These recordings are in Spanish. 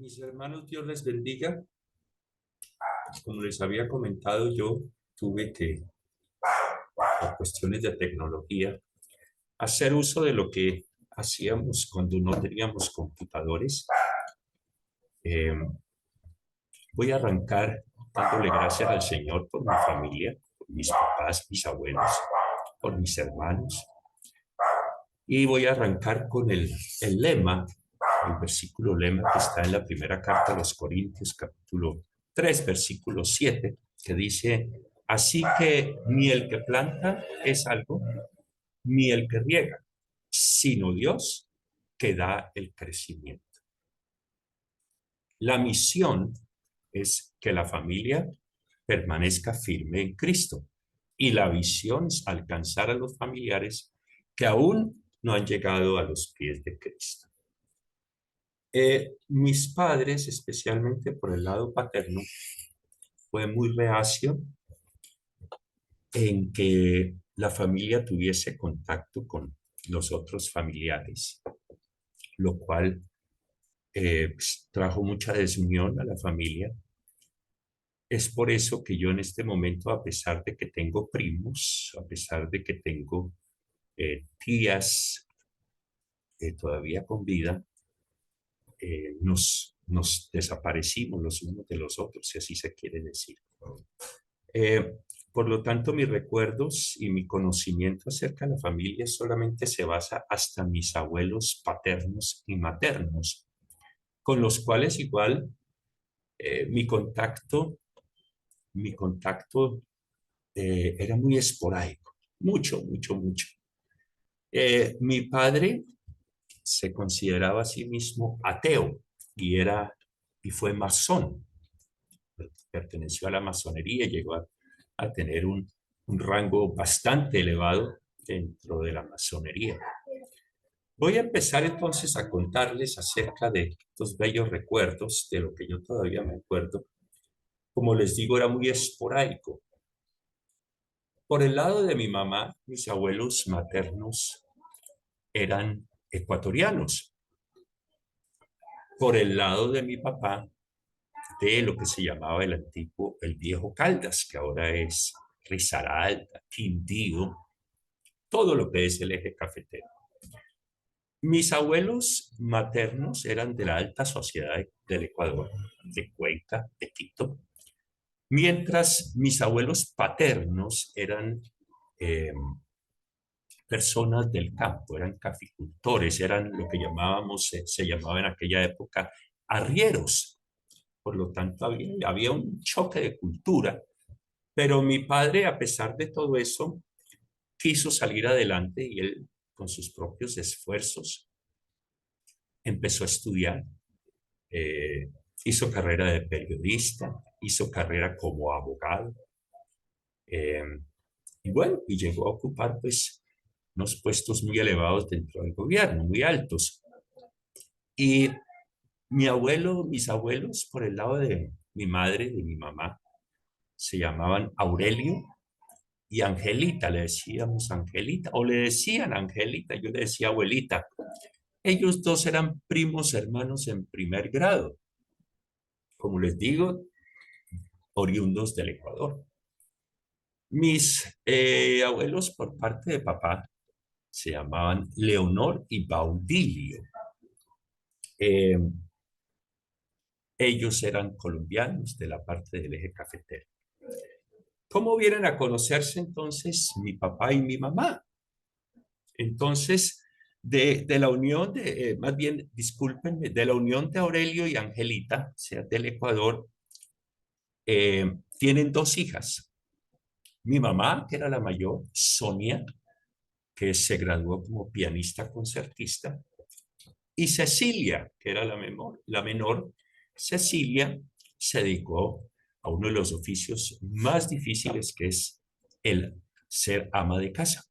Mis hermanos, Dios les bendiga. Como les había comentado, yo tuve que, por cuestiones de tecnología, hacer uso de lo que hacíamos cuando no teníamos computadores. Eh, Voy a arrancar dándole gracias al Señor por mi familia, por mis papás, mis abuelos, por mis hermanos. Y voy a arrancar con el lema, el versículo lema que está en la primera carta a los Corintios, capítulo 3, versículo 7, que dice: así que ni el que planta es algo, ni el que riega, sino Dios que da el crecimiento. La misión es que la familia permanezca firme en Cristo, y la visión es alcanzar a los familiares que aún no han llegado a los pies de Cristo. Mis padres, especialmente por el lado paterno, fue muy reacio en que la familia tuviese contacto con los otros familiares, lo cual pues, trajo mucha desunión a la familia. Es por eso que yo en este momento, a pesar de que tengo primos, a pesar de que tengo tías todavía con vida, nos desaparecimos los unos de los otros, si así se quiere decir. Eh, por lo tanto, mis recuerdos y mi conocimiento acerca de la familia solamente se basa hasta mis abuelos paternos y maternos, con los cuales igual mi contacto era muy esporádico, mucho. Mi padre se consideraba a sí mismo ateo y fue masón. Perteneció a la masonería y llegó a tener un rango bastante elevado dentro de la masonería. Voy a empezar entonces a contarles acerca de estos bellos recuerdos, de lo que yo todavía me acuerdo. Como les digo, era muy esporádico. Por el lado de mi mamá, mis abuelos maternos eran ecuatorianos. Por el lado de mi papá, de lo que se llamaba el viejo Caldas, que ahora es Risaralda, Quindío, todo lo que es el eje cafetero. Mis abuelos maternos eran de la alta sociedad del Ecuador, de Cuenca, de Quito, mientras mis abuelos paternos eran eh, personas del campo, eran caficultores, eran lo que se llamaba en aquella época arrieros. Por lo tanto, había un choque de cultura, pero mi padre, a pesar de todo eso, quiso salir adelante y él, con sus propios esfuerzos, empezó a estudiar, eh, hizo carrera de periodista, hizo carrera como abogado, eh, y bueno, y llegó a ocupar pues unos puestos muy elevados dentro del gobierno, muy altos. Y mis abuelos, por el lado de mi madre, de mi mamá, se llamaban Aurelio y Angelita, le decíamos Angelita, o le decían Angelita, yo le decía abuelita. Ellos dos eran primos hermanos en primer grado, como les digo, oriundos del Ecuador. Mis abuelos por parte de papá se llamaban Leonor y Baudilio. Eh, Ellos eran colombianos de la parte del eje cafetero. ¿Cómo vienen a conocerse entonces mi papá y mi mamá? Entonces, de la unión más bien, discúlpenme, de la unión de Aurelio y Angelita, o sea, del Ecuador, tienen dos hijas. Mi mamá, que era la mayor, Sonia, que se graduó como pianista concertista, y Cecilia, que era la menor. Cecilia se dedicó a uno de los oficios más difíciles, que es el ser ama de casa.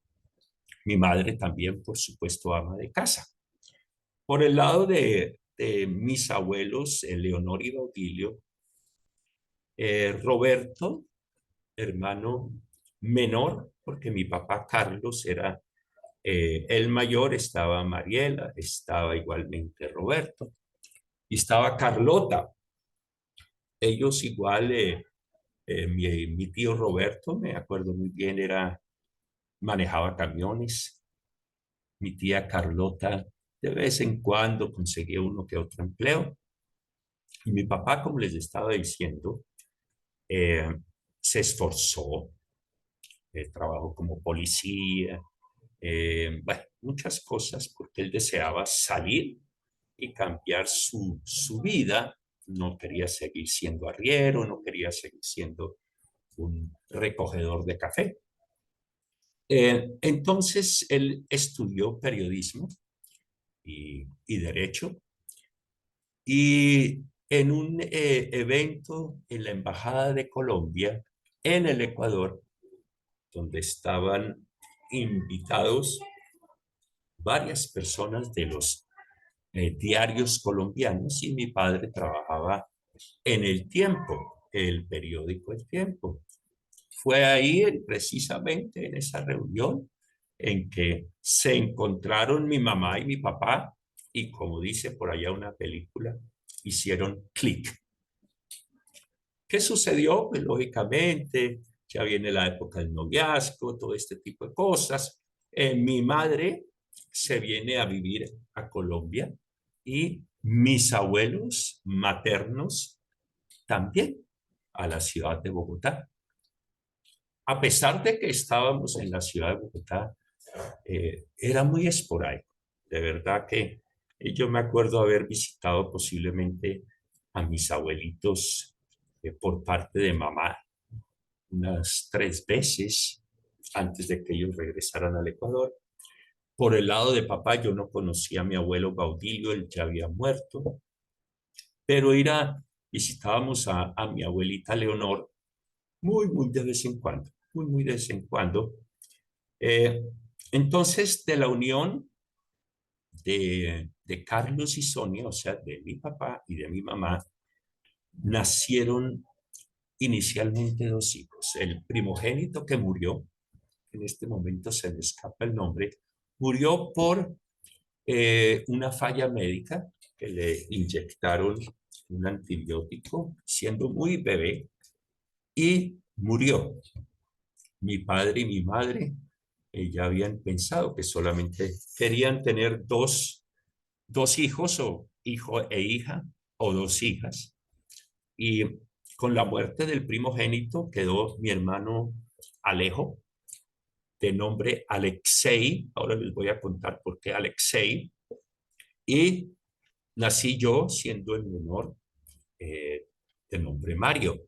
Mi madre también, por supuesto, ama de casa. Por el lado de mis abuelos, Leonor y Baudilio, Roberto, hermano menor, porque mi papá Carlos era el mayor, estaba Mariela, estaba igualmente Roberto. Y estaba Carlota. Ellos igual, mi tío Roberto, me acuerdo muy bien, manejaba camiones. Mi tía Carlota de vez en cuando conseguía uno que otro empleo. Y mi papá, como les estaba diciendo, eh, se esforzó, trabajó como policía, bueno, muchas cosas porque él deseaba salir y cambiar su vida. No quería seguir siendo arriero, no quería seguir siendo un recogedor de café. Entonces él estudió periodismo y derecho y en un evento en la Embajada de Colombia en el Ecuador, donde estaban invitados varias personas de los diarios colombianos y mi padre trabajaba en El Tiempo, el periódico El Tiempo. Fue ahí precisamente en esa reunión en que se encontraron mi mamá y mi papá y como dice por allá una película, hicieron clic. ¿Qué sucedió? Pues lógicamente ya viene la época del noviazgo, todo este tipo de cosas. Mi madre se viene a vivir a Colombia y mis abuelos maternos también a la ciudad de Bogotá. A pesar de que estábamos en la ciudad de Bogotá, era muy esporádico. De verdad que yo me acuerdo haber visitado posiblemente a mis abuelitos por parte de mamá unas 3 veces antes de que ellos regresaran al Ecuador. Por el lado de papá, yo no conocía a mi abuelo Gaudilio, él ya había muerto, pero visitábamos a mi abuelita Leonor muy de vez en cuando, muy de vez en cuando. Eh, entonces, de la unión de Carlos y Sonia, o sea, de mi papá y de mi mamá, nacieron inicialmente 2 hijos. El primogénito que murió, en este momento se me escapa el nombre, murió por una falla médica que le inyectaron un antibiótico siendo muy bebé y murió. Mi padre y mi madre ya habían pensado que solamente querían tener dos hijos o hijo e hija o 2 hijas. Y con la muerte del primogénito quedó mi hermano Alejo, de nombre Alexei. Ahora les voy a contar por qué Alexei. Y nací yo siendo el menor, de nombre Mario.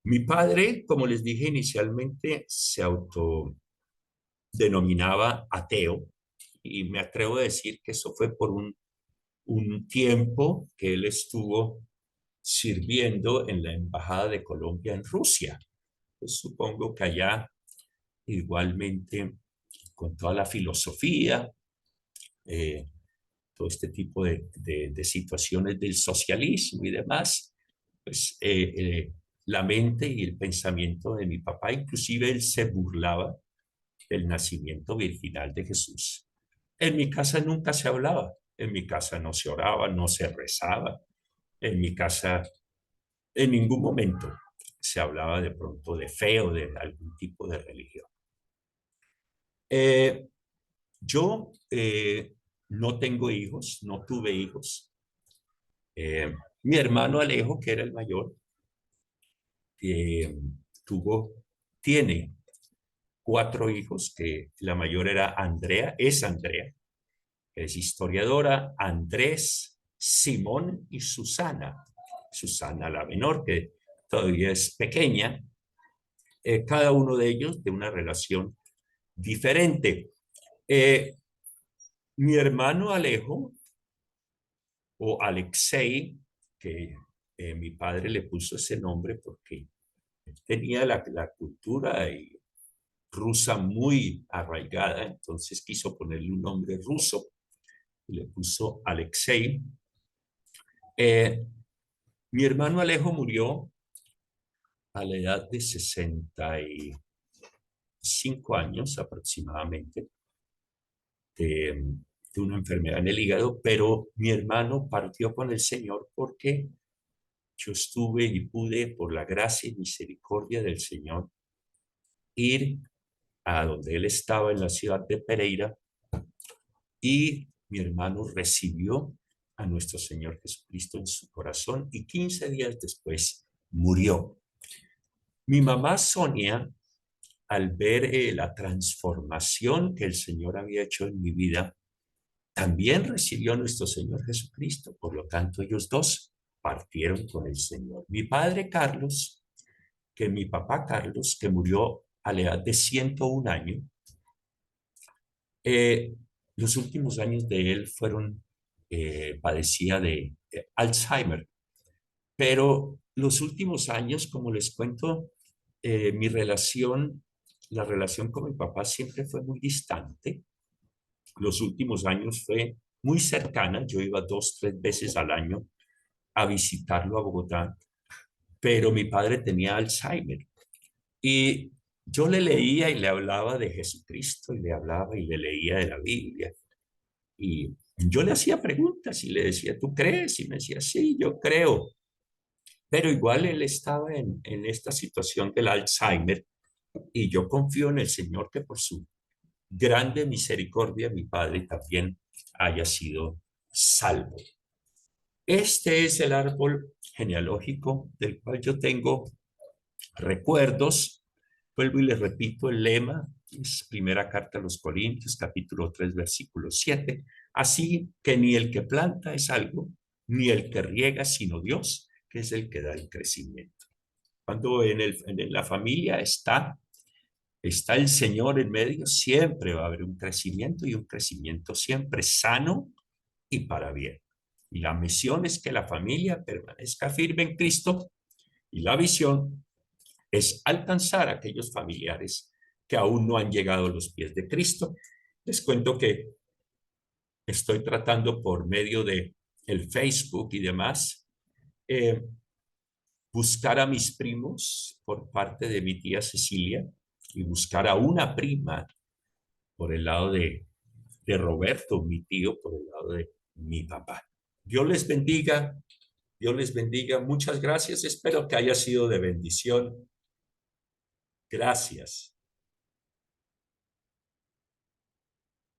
Mi padre, como les dije inicialmente, se autodenominaba ateo y me atrevo a decir que eso fue por un tiempo que él estuvo sirviendo en la Embajada de Colombia en Rusia. Pues supongo que allá igualmente con toda la filosofía, eh, todo este tipo de situaciones del socialismo y demás, pues la mente y el pensamiento de mi papá, inclusive él se burlaba del nacimiento virginal de Jesús. En mi casa nunca se hablaba, en mi casa no se oraba, no se rezaba, en mi casa en ningún momento se hablaba de pronto de fe o de algún tipo de religión. Eh, yo no tengo hijos, no tuve hijos. Mi hermano Alejo, que era el mayor, eh, tuvo, tiene 4 hijos, que la mayor era Andrea, es Andrea, que es historiadora, Andrés, Simón y Susana. Susana la menor, que todavía es pequeña, cada uno de ellos de una relación diferente. Eh, Mi hermano Alejo, o Alexei, que mi padre le puso ese nombre porque tenía la cultura rusa muy arraigada, entonces quiso ponerle un nombre ruso y le puso Alexei. Eh, Mi hermano Alejo murió a la edad de 65 años aproximadamente de de una enfermedad en el hígado, pero mi hermano partió con el Señor porque yo estuve y pude, por la gracia y misericordia del Señor, ir a donde él estaba en la ciudad de Pereira y mi hermano recibió a nuestro Señor Jesucristo en su corazón y 15 días después murió. Mi mamá Sonia, al ver la transformación que el Señor había hecho en mi vida, también recibió a nuestro Señor Jesucristo. Por lo tanto, ellos dos partieron con el Señor. Mi padre Carlos, que mi papá Carlos, que murió a la edad de 101 años, eh, los últimos años de él fueron, padecía de Alzheimer, pero los últimos años, como les cuento, mi relación, la relación con mi papá siempre fue muy distante. Los últimos años fue muy cercana. Yo iba 2, 3 veces al año a visitarlo a Bogotá, pero mi padre tenía Alzheimer y yo le leía y le hablaba de Jesucristo y le hablaba y le leía de la Biblia y yo le hacía preguntas y le decía, ¿tú crees? Y me decía, sí, yo creo. Pero igual él estaba en esta situación del Alzheimer y yo confío en el Señor que por su grande misericordia mi padre también haya sido salvo. Este es el árbol genealógico del cual yo tengo recuerdos. Vuelvo y les repito el lema, es primera carta a los Corintios, capítulo 3, versículo 7. Así que ni el que planta es algo, ni el que riega, sino Dios, que es el que da el crecimiento. Cuando en la familia está el Señor en medio, siempre va a haber un crecimiento y un crecimiento siempre sano y para bien. Y la misión es que la familia permanezca firme en Cristo y la visión es alcanzar a aquellos familiares que aún no han llegado a los pies de Cristo. Les cuento que estoy tratando por medio de el Facebook y demás, eh, buscar a mis primos por parte de mi tía Cecilia y buscar a una prima por el lado de Roberto, mi tío, por el lado de mi papá. Dios les bendiga, Dios les bendiga. Muchas gracias. Espero que haya sido de bendición. Gracias.